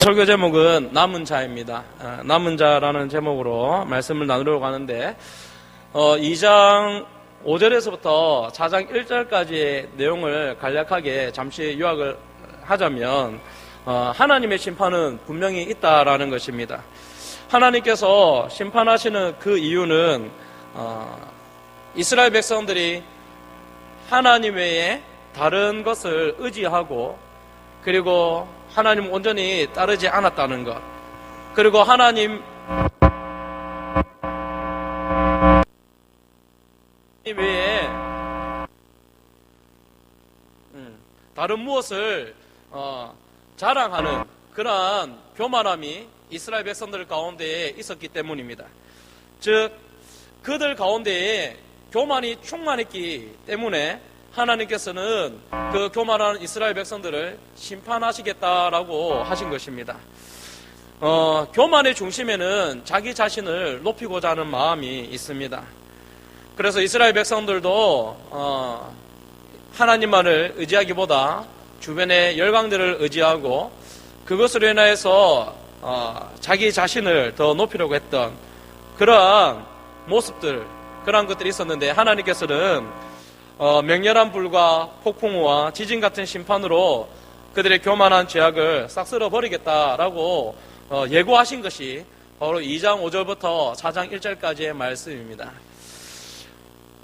설교 제목은 남은 자입니다. 남은 자라는 제목으로 말씀을 나누려고 하는데 2장 5절에서부터 4장 1절까지의 내용을 간략하게 잠시 요약을 하자면 하나님의 심판은 분명히 있다라는 것입니다. 하나님께서 심판하시는 그 이유는 이스라엘 백성들이 하나님 외에 다른 것을 의지하고 그리고 하나님 온전히 따르지 않았다는 것, 그리고 하나님 외에 다른 무엇을 자랑하는 그러한 교만함이 이스라엘 백성들 가운데에 있었기 때문입니다. 즉 그들 가운데에 교만이 충만했기 때문에 하나님께서는 그 교만한 이스라엘 백성들을 심판하시겠다라고 하신 것입니다. 교만의 중심에는 자기 자신을 높이고자 하는 마음이 있습니다. 그래서 이스라엘 백성들도 하나님만을 의지하기보다 주변의 열강들을 의지하고 그것으로 인하여서 자기 자신을 더 높이려고 했던 그러한 모습들, 그러한 것들이 있었는데 하나님께서는 맹렬한 불과 폭풍우와 지진 같은 심판으로 그들의 교만한 죄악을 싹 쓸어버리겠다라고 예고하신 것이 바로 2장 5절부터 4장 1절까지의 말씀입니다.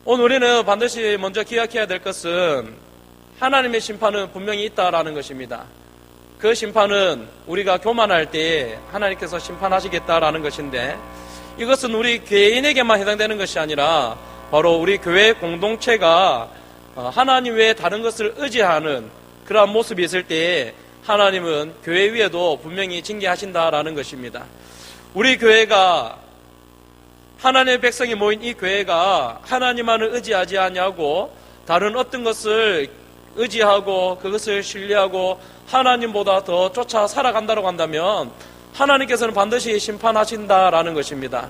오늘 우리는 반드시 먼저 기억해야 될 것은 하나님의 심판은 분명히 있다라는 것입니다. 그 심판은 우리가 교만할 때 하나님께서 심판하시겠다라는 것인데 이것은 우리 개인에게만 해당되는 것이 아니라 바로 우리 교회 공동체가 하나님 외에 다른 것을 의지하는 그러한 모습이 있을 때에 하나님은 교회 위에도 분명히 징계하신다라는 것입니다. 우리 교회가 하나님의 백성이 모인 이 교회가 하나님만을 의지하지 아니하고 다른 어떤 것을 의지하고 그것을 신뢰하고 하나님보다 더 쫓아 살아간다고 한다면 하나님께서는 반드시 심판하신다라는 것입니다.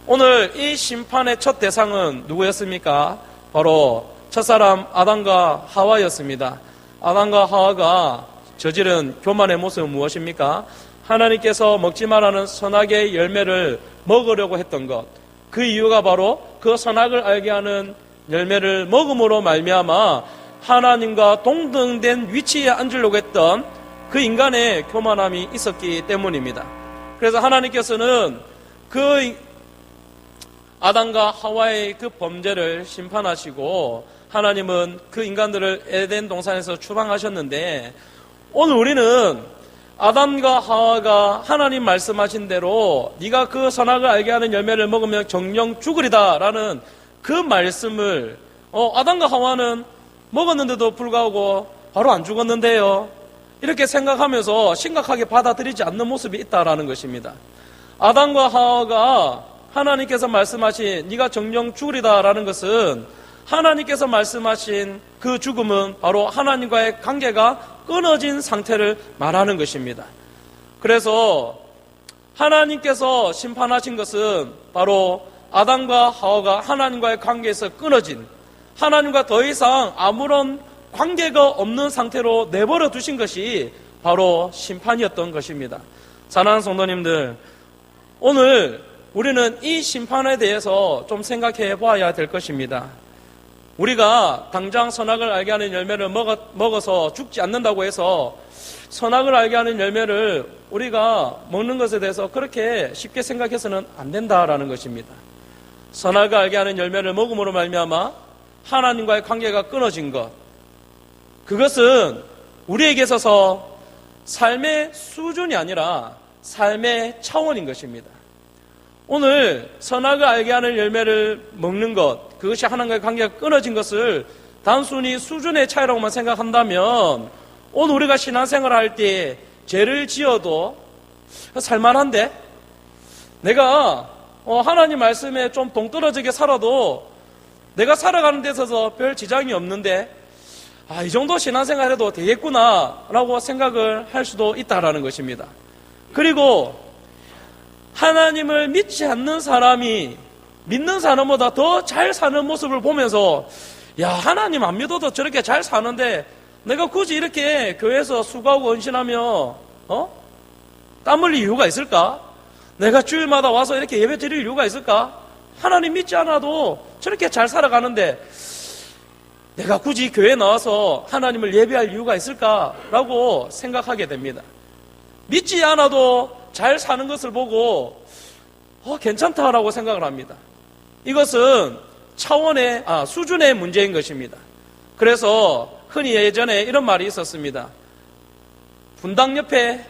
오늘 이 심판의 첫 대상은 누구였습니까? 바로 첫사람 아담과 하와였습니다. 아담과 하와가 저지른 교만의 모습은 무엇입니까? 하나님께서 먹지 말라는 선악의 열매를 먹으려고 했던 것. 그 이유가 바로 그 선악을 알게 하는 열매를 먹음으로 말미암아 하나님과 동등된 위치에 앉으려고 했던 그 인간의 교만함이 있었기 때문입니다. 그래서 하나님께서는 그 아담과 하와의 그 범죄를 심판하시고 하나님은 그 인간들을 에덴 동산에서 추방하셨는데 오늘 우리는 아담과 하와가 하나님 말씀하신 대로 네가 그 선악을 알게 하는 열매를 먹으면 정령 죽으리다 라는 그 말씀을 아담과 하와는 먹었는데도 불구하고 바로 안 죽었는데요, 이렇게 생각하면서 심각하게 받아들이지 않는 모습이 있다라는 것입니다. 아담과 하와가 하나님께서 말씀하신 네가 정령 죽으리다라는 것은 하나님께서 말씀하신 그 죽음은 바로 하나님과의 관계가 끊어진 상태를 말하는 것입니다. 그래서 하나님께서 심판하신 것은 바로 아담과 하와가 하나님과의 관계에서 끊어진, 하나님과 더 이상 아무런 관계가 없는 상태로 내버려 두신 것이 바로 심판이었던 것입니다. 사랑하는 성도님들, 오늘 우리는 이 심판에 대해서 좀 생각해 봐야 될 것입니다. 우리가 당장 선악을 알게 하는 열매를 먹어서 죽지 않는다고 해서 선악을 알게 하는 열매를 우리가 먹는 것에 대해서 그렇게 쉽게 생각해서는 안 된다라는 것입니다. 선악을 알게 하는 열매를 먹음으로 말미암아 하나님과의 관계가 끊어진 것, 그것은 우리에게 있어서 삶의 수준이 아니라 삶의 차원인 것입니다. 오늘 선악을 알게 하는 열매를 먹는 것, 그것이 하나님과의 관계가 끊어진 것을 단순히 수준의 차이라고만 생각한다면 오늘 우리가 신앙생활을 할 때 죄를 지어도 살만한데, 내가 하나님 말씀에 좀 동떨어지게 살아도 내가 살아가는 데 있어서 별 지장이 없는데 이 정도 신앙생활 해도 되겠구나 라고 생각을 할 수도 있다라는 것입니다. 그리고 하나님을 믿지 않는 사람이 믿는 사람보다 더 잘 사는 모습을 보면서 야, 하나님 안 믿어도 저렇게 잘 사는데 내가 굳이 이렇게 교회에서 수고하고 헌신하며 땀 흘릴 이유가 있을까? 내가 주일마다 와서 이렇게 예배 드릴 이유가 있을까? 하나님 믿지 않아도 저렇게 잘 살아가는데 내가 굳이 교회에 나와서 하나님을 예배할 이유가 있을까라고 생각하게 됩니다. 믿지 않아도 잘 사는 것을 보고 괜찮다라고 생각을 합니다. 이것은 수준의 문제인 것입니다. 그래서 흔히 예전에 이런 말이 있었습니다. 분당 옆에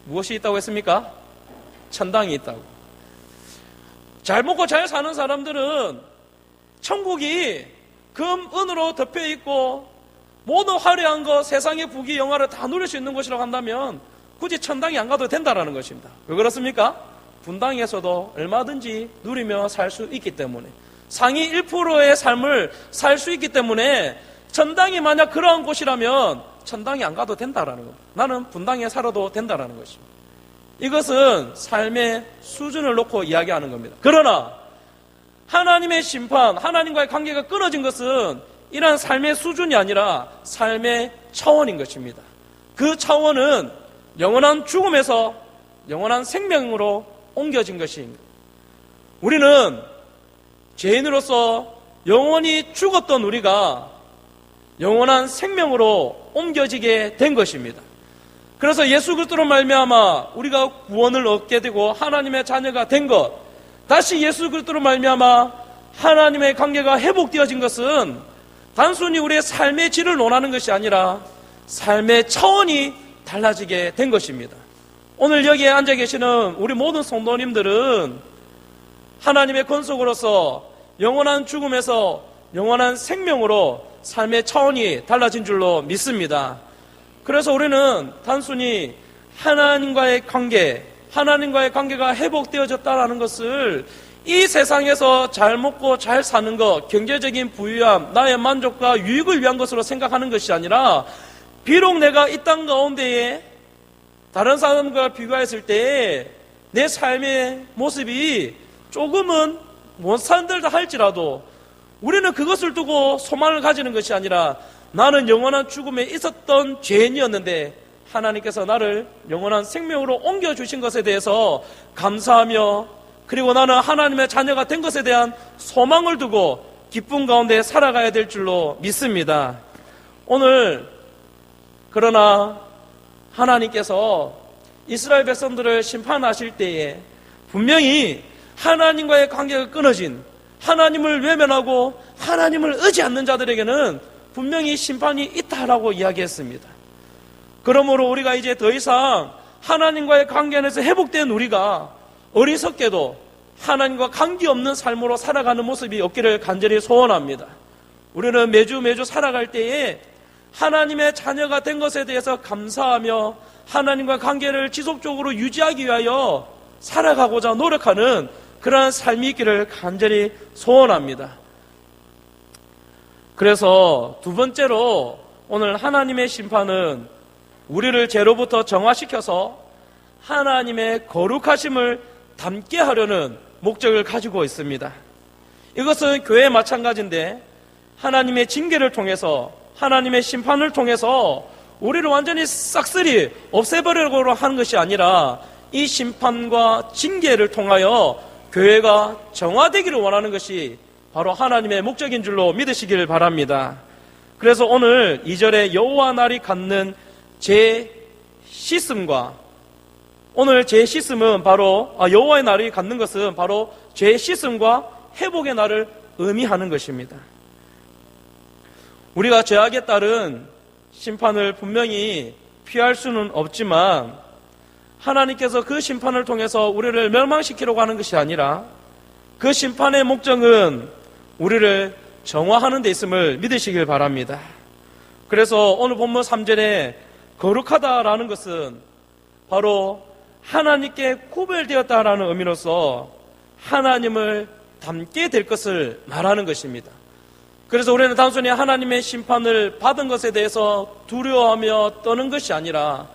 무엇이 있다고 했습니까? 천당이 있다고. 잘 먹고 잘 사는 사람들은 천국이 금, 은으로 덮여 있고 모든 화려한 것, 세상의 부귀, 영화를 다 누릴 수 있는 곳이라고 한다면 굳이 천당이 안 가도 된다라는 것입니다. 왜 그렇습니까? 분당에서도 얼마든지 누리며 살 수 있기 때문에, 상위 1%의 삶을 살 수 있기 때문에 천당이 만약 그러한 곳이라면 천당이 안 가도 된다라는 겁니다. 나는 분당에 살아도 된다라는 것입니다. 이것은 삶의 수준을 놓고 이야기하는 겁니다. 그러나 하나님의 심판, 하나님과의 관계가 끊어진 것은 이러한 삶의 수준이 아니라 삶의 차원인 것입니다. 그 차원은 영원한 죽음에서 영원한 생명으로 옮겨진 것입니다. 우리는 죄인으로서 영원히 죽었던 우리가 영원한 생명으로 옮겨지게 된 것입니다. 그래서 예수 그리스도로 말미암아 우리가 구원을 얻게 되고 하나님의 자녀가 된 것, 다시 예수 그리스도로 말미암아 하나님의 관계가 회복되어진 것은 단순히 우리의 삶의 질을 논하는 것이 아니라 삶의 차원이 달라지게 된 것입니다. 오늘 여기에 앉아 계시는 우리 모든 성도님들은 하나님의 권속으로서 영원한 죽음에서 영원한 생명으로 삶의 차원이 달라진 줄로 믿습니다. 그래서 우리는 단순히 하나님과의 관계가 회복되어졌다는 것을 이 세상에서 잘 먹고 잘 사는 것, 경제적인 부유함, 나의 만족과 유익을 위한 것으로 생각하는 것이 아니라, 비록 내가 이 땅 가운데에 다른 사람과 비교했을 때 내 삶의 모습이 조금은 못 산들다 할지라도 우리는 그것을 두고 소망을 가지는 것이 아니라, 나는 영원한 죽음에 있었던 죄인이었는데 하나님께서 나를 영원한 생명으로 옮겨주신 것에 대해서 감사하며, 그리고 나는 하나님의 자녀가 된 것에 대한 소망을 두고 기쁨 가운데 살아가야 될 줄로 믿습니다. 오늘 그러나 하나님께서 이스라엘 백성들을 심판하실 때에 분명히 하나님과의 관계가 끊어진, 하나님을 외면하고 하나님을 의지 않는 자들에게는 분명히 심판이 있다라고 이야기했습니다. 그러므로 우리가 이제 더 이상 하나님과의 관계 안에서 회복된 우리가 어리석게도 하나님과 관계없는 삶으로 살아가는 모습이 없기를 간절히 소원합니다. 우리는 매주 살아갈 때에 하나님의 자녀가 된 것에 대해서 감사하며 하나님과 관계를 지속적으로 유지하기 위하여 살아가고자 노력하는 그러한 삶이 있기를 간절히 소원합니다. 그래서 두 번째로 오늘 하나님의 심판은 우리를 죄로부터 정화시켜서 하나님의 거룩하심을 담게 하려는 목적을 가지고 있습니다. 이것은 교회에 마찬가지인데, 하나님의 징계를 통해서, 하나님의 심판을 통해서 우리를 완전히 싹쓸이 없애버리려고 하는 것이 아니라, 이 심판과 징계를 통하여 교회가 정화되기를 원하는 것이 바로 하나님의 목적인 줄로 믿으시길 바랍니다. 그래서 오늘 2절에 여호와 날이 갖는 제 씻음과, 오늘 제 씻음은 바로 여호와의 날이 갖는 것은 바로 제 씻음과 회복의 날을 의미하는 것입니다. 우리가 죄악에 따른 심판을 분명히 피할 수는 없지만, 하나님께서 그 심판을 통해서 우리를 멸망시키려고 하는 것이 아니라 그 심판의 목적은 우리를 정화하는 데 있음을 믿으시길 바랍니다. 그래서 오늘 본문 3절에 거룩하다라는 것은 바로 하나님께 구별되었다라는 의미로서 하나님을 닮게 될 것을 말하는 것입니다. 그래서 우리는 단순히 하나님의 심판을 받은 것에 대해서 두려워하며 떠는 것이 아니라,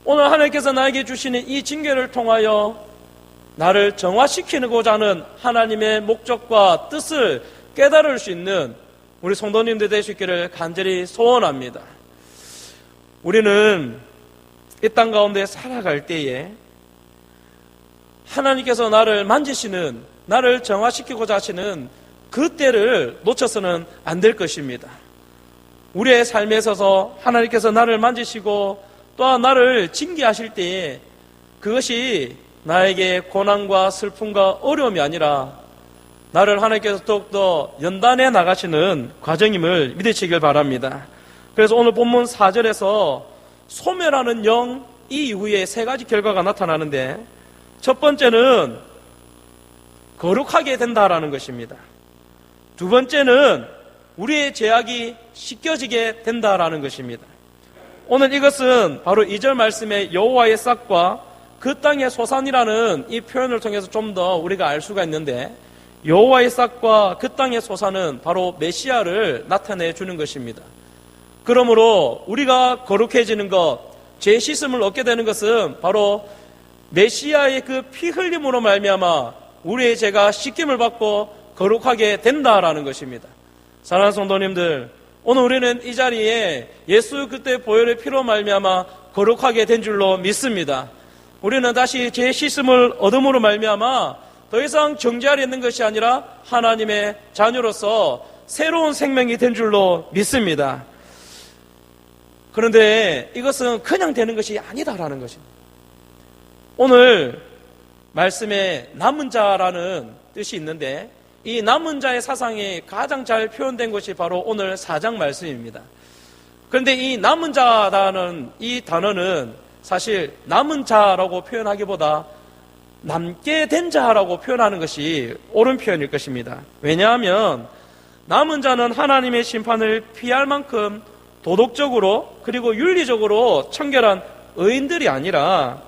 오늘 하나님께서 나에게 주시는 이 징계를 통하여 나를 정화시키고자 하는 하나님의 목적과 뜻을 깨달을 수 있는 우리 성도님들 될 수 있기를 간절히 소원합니다. 우리는 이 땅 가운데 살아갈 때에 하나님께서 나를 만지시는, 나를 정화시키고자 하시는 그 때를 놓쳐서는 안 될 것입니다. 우리의 삶에 있어서 하나님께서 나를 만지시고 또한 나를 징계하실 때에 그것이 나에게 고난과 슬픔과 어려움이 아니라 나를 하나님께서 더욱더 연단해 나가시는 과정임을 믿으시길 바랍니다. 그래서 오늘 본문 4절에서 소멸하는 영, 이 이후에 세 가지 결과가 나타나는데, 첫 번째는 거룩하게 된다라는 것입니다. 두 번째는 우리의 죄악이 씻겨지게 된다라는 것입니다. 오늘 이것은 바로 2절 말씀의 여호와의 싹과 그 땅의 소산이라는 이 표현을 통해서 좀 더 우리가 알 수가 있는데, 여호와의 싹과 그 땅의 소산은 바로 메시아를 나타내 주는 것입니다. 그러므로 우리가 거룩해지는 것, 죄 씻음을 얻게 되는 것은 바로 메시아의 그 피 흘림으로 말미암아 우리의 죄가 씻김을 받고 거룩하게 된다라는 것입니다. 사랑하는 성도님들, 오늘 우리는 이 자리에 예수 그때 보혈의 피로 말미암아 거룩하게 된 줄로 믿습니다. 우리는 다시 죄 씻음을 얻음으로 말미암아 더 이상 정죄 아래 있는 것이 아니라 하나님의 자녀로서 새로운 생명이 된 줄로 믿습니다. 그런데 이것은 그냥 되는 것이 아니다라는 것입니다. 오늘 말씀에 남은 자라는 뜻이 있는데, 이 남은 자의 사상이 가장 잘 표현된 것이 바로 오늘 4장 말씀입니다. 그런데 이 남은 자라는 이 단어는 사실 남은 자라고 표현하기보다 남게 된 자라고 표현하는 것이 옳은 표현일 것입니다. 왜냐하면 남은 자는 하나님의 심판을 피할 만큼 도덕적으로 그리고 윤리적으로 청결한 의인들이 아니라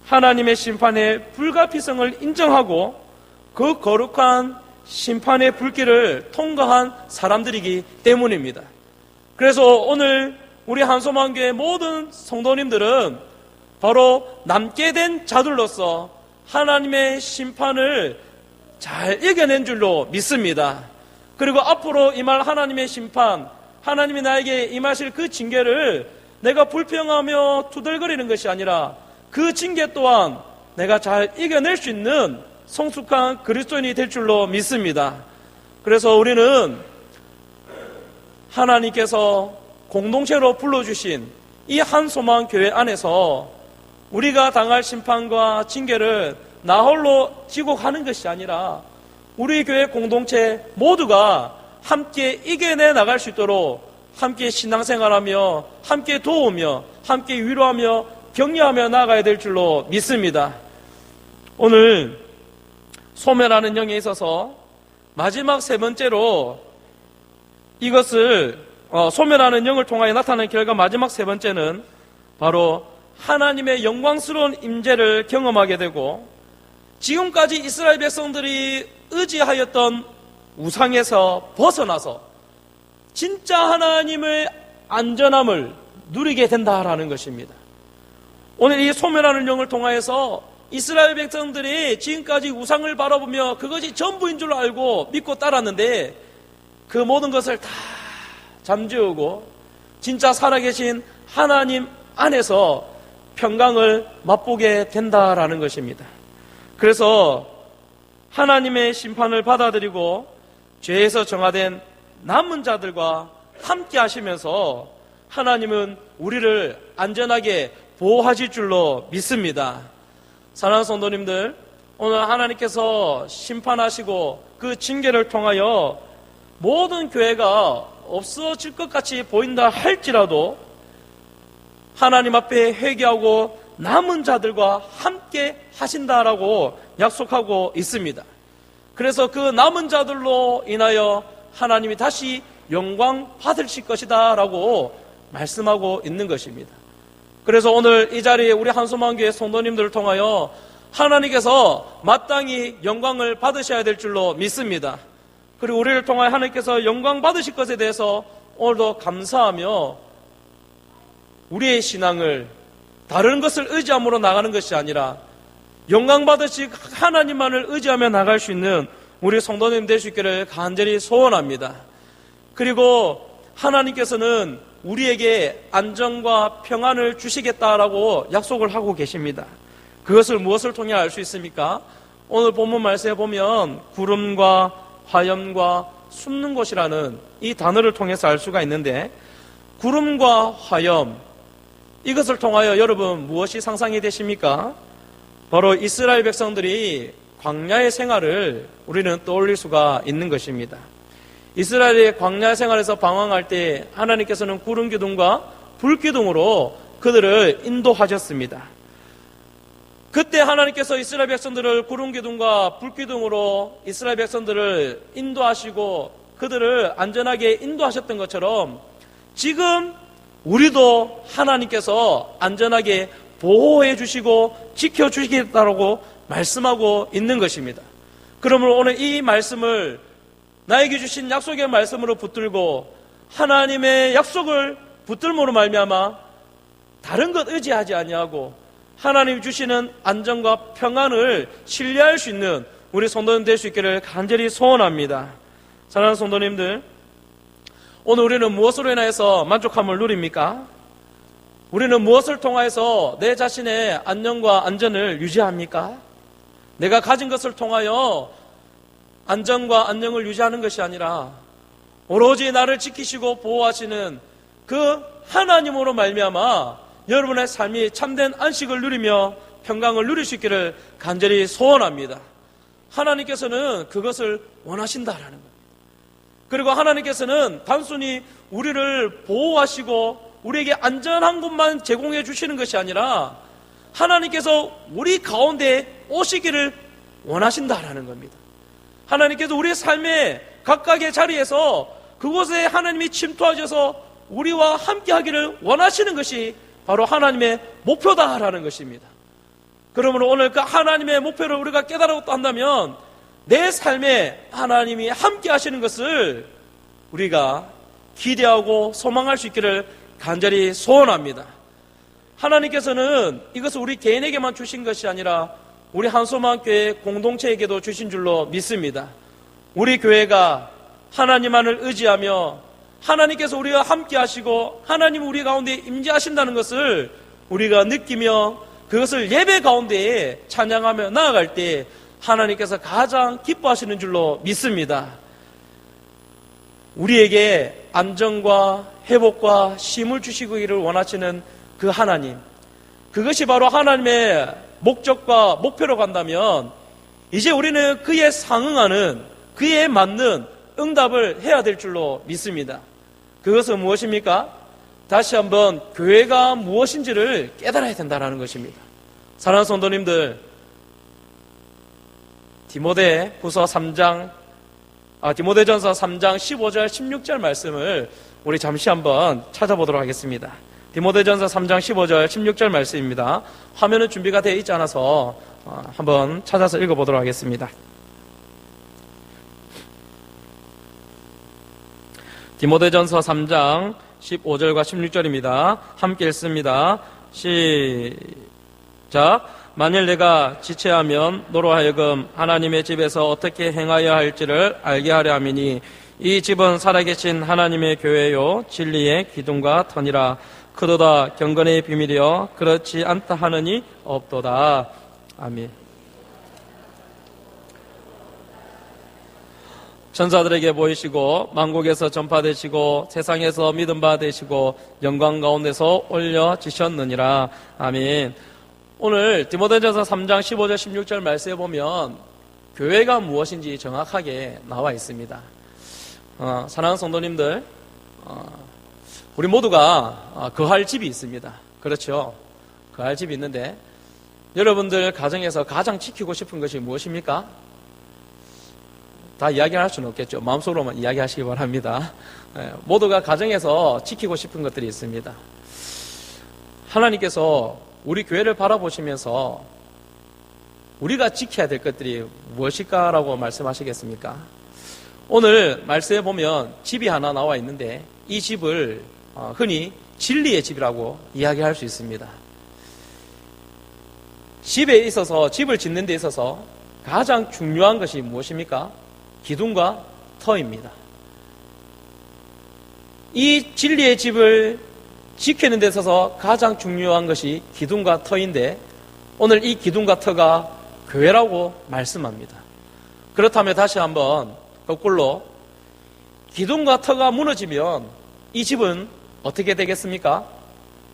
하나님의 심판의 불가피성을 인정하고 그 거룩한 심판의 불길을 통과한 사람들이기 때문입니다. 그래서 오늘 우리 한소망교회 모든 성도님들은 바로 남게 된 자들로서 하나님의 심판을 잘 이겨낸 줄로 믿습니다. 그리고 앞으로 임할 하나님의 심판, 하나님이 나에게 임하실 그 징계를 내가 불평하며 투덜거리는 것이 아니라 그 징계 또한 내가 잘 이겨낼 수 있는 성숙한 그리스도인이 될 줄로 믿습니다. 그래서 우리는 하나님께서 공동체로 불러주신 이 한소망 교회 안에서 우리가 당할 심판과 징계를 나 홀로 지고 가는 것이 아니라 우리 교회 공동체 모두가 함께 이겨내 나갈 수 있도록 함께 신앙생활하며 함께 도우며 함께 위로하며 격려하며 나아가야 될 줄로 믿습니다. 오늘 소멸하는 영에 있어서 마지막 세 번째로 이것을 소멸하는 영을 통하여 나타나는 결과 마지막 세 번째는 바로 하나님의 영광스러운 임재를 경험하게 되고 지금까지 이스라엘 백성들이 의지하였던 우상에서 벗어나서 진짜 하나님의 안전함을 누리게 된다라는 것입니다. 오늘 이 소멸하는 영을 통하여서 이스라엘 백성들이 지금까지 우상을 바라보며 그것이 전부인 줄 알고 믿고 따랐는데 그 모든 것을 다 잠재우고 진짜 살아계신 하나님 안에서 평강을 맛보게 된다라는 것입니다. 그래서 하나님의 심판을 받아들이고 죄에서 정화된 남은 자들과 함께 하시면서 하나님은 우리를 안전하게 보호하실 줄로 믿습니다. 사랑하는 성도님들, 오늘 하나님께서 심판하시고 그 징계를 통하여 모든 교회가 없어질 것 같이 보인다 할지라도 하나님 앞에 회개하고 남은 자들과 함께 하신다라고 약속하고 있습니다. 그래서 그 남은 자들로 인하여 하나님이 다시 영광 받으실 것이다 라고 말씀하고 있는 것입니다. 그래서 오늘 이 자리에 우리 한소망교회 성도님들을 통하여 하나님께서 마땅히 영광을 받으셔야 될 줄로 믿습니다. 그리고 우리를 통하여 하나님께서 영광 받으실 것에 대해서 오늘도 감사하며 우리의 신앙을 다른 것을 의지함으로 나가는 것이 아니라 영광 받으실 하나님만을 의지하며 나갈 수 있는 우리 성도님 될 수 있기를 간절히 소원합니다. 그리고 하나님께서는 우리에게 안정과 평안을 주시겠다라고 약속을 하고 계십니다. 그것을 무엇을 통해 알 수 있습니까? 오늘 본문 말씀에 보면 구름과 화염과 숨는 곳이라는 이 단어를 통해서 알 수가 있는데, 구름과 화염, 이것을 통하여 여러분 무엇이 상상이 되십니까? 바로 이스라엘 백성들이 광야의 생활을 우리는 떠올릴 수가 있는 것입니다. 이스라엘의 광야 생활에서 방황할 때 하나님께서는 구름 기둥과 불 기둥으로 그들을 인도하셨습니다. 그때 하나님께서 이스라엘 백성들을 구름 기둥과 불 기둥으로 이스라엘 백성들을 인도하시고 그들을 안전하게 인도하셨던 것처럼 지금 우리도 하나님께서 안전하게 보호해 주시고 지켜 주시겠다고 말씀하고 있는 것입니다. 그러므로 오늘 이 말씀을 나에게 주신 약속의 말씀으로 붙들고 하나님의 약속을 붙들므로 말미암아 다른 것 의지하지 아니하고 하나님 주시는 안전과 평안을 신뢰할 수 있는 우리 성도님 될 수 있기를 간절히 소원합니다. 사랑하는 성도님들, 오늘 우리는 무엇으로 인하여서 만족함을 누립니까? 우리는 무엇을 통하여서 내 자신의 안녕과 안전을 유지합니까? 내가 가진 것을 통하여 안전과 안녕을 유지하는 것이 아니라 오로지 나를 지키시고 보호하시는 그 하나님으로 말미암아 여러분의 삶이 참된 안식을 누리며 평강을 누릴 수 있기를 간절히 소원합니다. 하나님께서는 그것을 원하신다라는 겁니다. 그리고 하나님께서는 단순히 우리를 보호하시고 우리에게 안전한 곳만 제공해 주시는 것이 아니라 하나님께서 우리 가운데 오시기를 원하신다라는 겁니다. 하나님께서 우리의 삶의 각각의 자리에서 그곳에 하나님이 침투하셔서 우리와 함께 하기를 원하시는 것이 바로 하나님의 목표다라는 것입니다. 그러므로 오늘 그 하나님의 목표를 우리가 깨달았다 한다면 내 삶에 하나님이 함께 하시는 것을 우리가 기대하고 소망할 수 있기를 간절히 소원합니다. 하나님께서는 이것을 우리 개인에게만 주신 것이 아니라 우리 한소망교회 공동체에게도 주신 줄로 믿습니다. 우리 교회가 하나님만을 의지하며 하나님께서 우리와 함께 하시고 하나님 우리 가운데 임재하신다는 것을 우리가 느끼며 그것을 예배 가운데에 찬양하며 나아갈 때 하나님께서 가장 기뻐하시는 줄로 믿습니다. 우리에게 안정과 회복과 쉼을 주시기를 원하시는 그 하나님, 그것이 바로 하나님의 목적과 목표로 간다면 이제 우리는 그에 상응하는, 그에 맞는 응답을 해야 될 줄로 믿습니다. 그것은 무엇입니까? 다시 한번 교회가 무엇인지를 깨달아야 된다는 것입니다. 사랑하는 성도님들, 디모데전서 3장 15절 16절 말씀을 우리 잠시 한번 찾아보도록 하겠습니다. 디모데전서 3장 15절 16절 말씀입니다. 화면은 준비가 되어 있지 않아서 한번 찾아서 읽어보도록 하겠습니다. 디모데전서 3장 15절과 16절입니다. 함께 읽습니다. 시작. 만일 내가 지체하면 너로 하여금 하나님의 집에서 어떻게 행하여야 할지를 알게 하려 함이니 이 집은 살아계신 하나님의 교회요 진리의 기둥과 터니라. 크도다 경건의 비밀이여 그렇지 않다 하느니 없도다. 아멘. 천사들에게 보이시고 만국에서 전파되시고 세상에서 믿음 바 되시고 영광 가운데서 올려지셨느니라. 아멘. 오늘 디모데전서 3장 15절 16절 말씀에 보면 교회가 무엇인지 정확하게 나와 있습니다. 사랑하는 성도님들, 우리 모두가 거할 집이 있습니다. 그렇죠? 거할 집이 있는데 여러분들 가정에서 가장 지키고 싶은 것이 무엇입니까? 다 이야기할 수는 없겠죠. 마음속으로만 이야기하시기 바랍니다. 모두가 가정에서 지키고 싶은 것들이 있습니다. 하나님께서 우리 교회를 바라보시면서 우리가 지켜야 될 것들이 무엇일까라고 말씀하시겠습니까? 오늘 말씀에 보면 집이 하나 나와 있는데 이 집을 흔히 진리의 집이라고 이야기할 수 있습니다. 집에 있어서, 집을 짓는 데 있어서 가장 중요한 것이 무엇입니까? 기둥과 터입니다. 이 진리의 집을 지키는 데 있어서 가장 중요한 것이 기둥과 터인데 오늘 이 기둥과 터가 교회라고 말씀합니다. 그렇다면 다시 한번 거꾸로 기둥과 터가 무너지면 이 집은 어떻게 되겠습니까?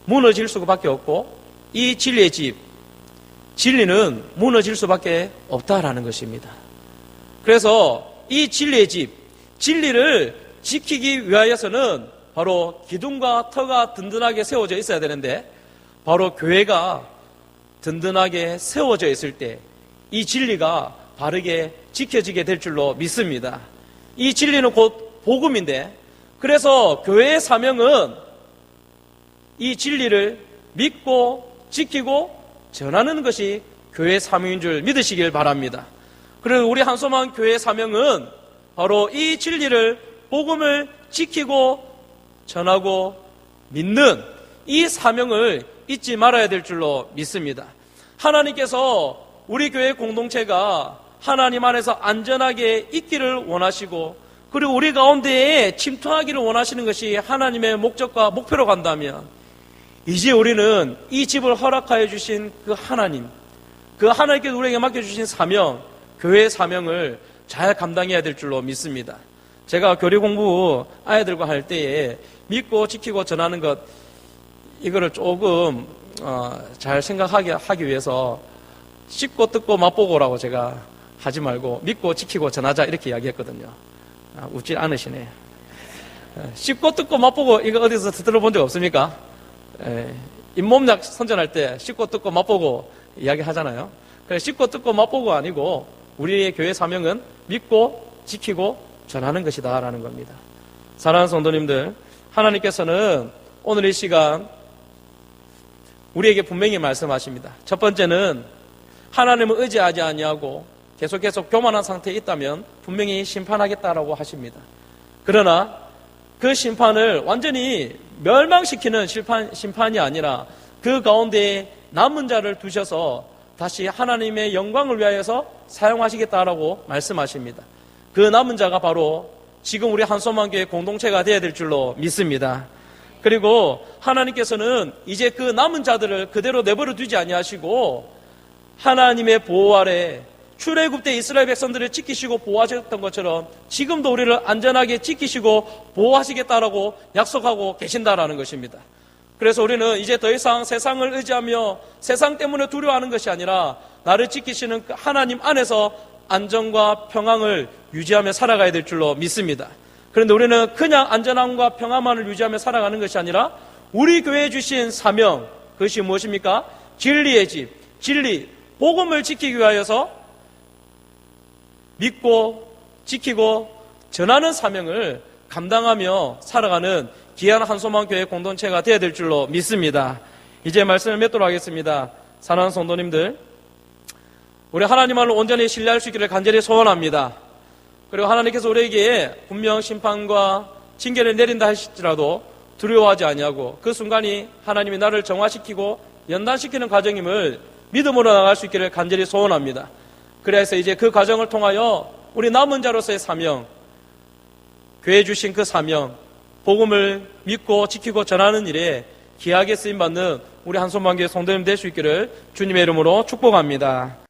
무너질 수밖에 없고 이 진리의 집, 진리는 무너질 수밖에 없다라는 것입니다. 그래서 이 진리의 집, 진리를 지키기 위하여서는 바로 기둥과 터가 든든하게 세워져 있어야 되는데 바로 교회가 든든하게 세워져 있을 때 이 진리가 바르게 지켜지게 될 줄로 믿습니다. 이 진리는 곧 복음인데 그래서 교회의 사명은 이 진리를 믿고 지키고 전하는 것이 교회의 사명인 줄 믿으시길 바랍니다. 그래서 우리 한소망 교회의 사명은 바로 이 진리를 복음을 지키고 전하고 믿는 이 사명을 잊지 말아야 될 줄로 믿습니다. 하나님께서 우리 교회 공동체가 하나님 안에서 안전하게 있기를 원하시고 그리고 우리 가운데에 침투하기를 원하시는 것이 하나님의 목적과 목표로 간다면 이제 우리는 이 집을 허락하여 주신 그 하나님, 그 하나님께서 우리에게 맡겨주신 사명, 교회의 사명을 잘 감당해야 될 줄로 믿습니다. 제가 교리 공부 아이들과 할 때에 믿고 지키고 전하는 것 이거를 조금 잘 생각하기 위해서 씹고 뜯고 맛보고라고 제가 하지 말고 믿고 지키고 전하자 이렇게 이야기했거든요. 웃지 않으시네. 씹고 뜯고 맛보고 이거 어디서 들어본 적 없습니까? 잇몸약 선전할 때 씹고 뜯고 맛보고 이야기 하잖아요. 그래서 씹고 뜯고 맛보고 아니고 우리의 교회 사명은 믿고 지키고 전하는 것이다 라는 겁니다. 사랑하는 성도님들, 하나님께서는 오늘 이 시간 우리에게 분명히 말씀하십니다. 첫 번째는 하나님을 의지하지 아니하고 계속 교만한 상태에 있다면 분명히 심판하겠다라고 하십니다. 그러나 그 심판을 완전히 멸망시키는 심판이 아니라 그 가운데에 남은 자를 두셔서 다시 하나님의 영광을 위하여서 사용하시겠다라고 말씀하십니다. 그 남은 자가 바로 지금 우리 한소망교회 공동체가 되어야 될 줄로 믿습니다. 그리고 하나님께서는 이제 그 남은 자들을 그대로 내버려 두지 아니하시고 하나님의 보호 아래 출애굽 때 이스라엘 백성들을 지키시고 보호하셨던 것처럼 지금도 우리를 안전하게 지키시고 보호하시겠다라고 약속하고 계신다라는 것입니다. 그래서 우리는 이제 더 이상 세상을 의지하며 세상 때문에 두려워하는 것이 아니라 나를 지키시는 하나님 안에서 안전과 평안을 유지하며 살아가야 될 줄로 믿습니다. 그런데 우리는 그냥 안전함과 평안만을 유지하며 살아가는 것이 아니라 우리 교회에 주신 사명, 그것이 무엇입니까? 진리의 집, 진리, 복음을 지키기 위하여서 믿고 지키고 전하는 사명을 감당하며 살아가는 귀한 한소망교회 공동체가 되어야 될 줄로 믿습니다. 이제 말씀을 맺도록 하겠습니다. 사랑하는 성도님들, 우리 하나님을 온전히 신뢰할 수 있기를 간절히 소원합니다. 그리고 하나님께서 우리에게 분명 심판과 징계를 내린다 할지라도 두려워하지 아니하고 그 순간이 하나님이 나를 정화시키고 연단시키는 과정임을 믿음으로 나갈 수 있기를 간절히 소원합니다. 그래서 이제 그 과정을 통하여 우리 남은 자로서의 사명, 교회에 주신 그 사명, 복음을 믿고 지키고 전하는 일에 귀하게 쓰임받는 우리 한손만교회 성도님 될 수 있기를 주님의 이름으로 축복합니다.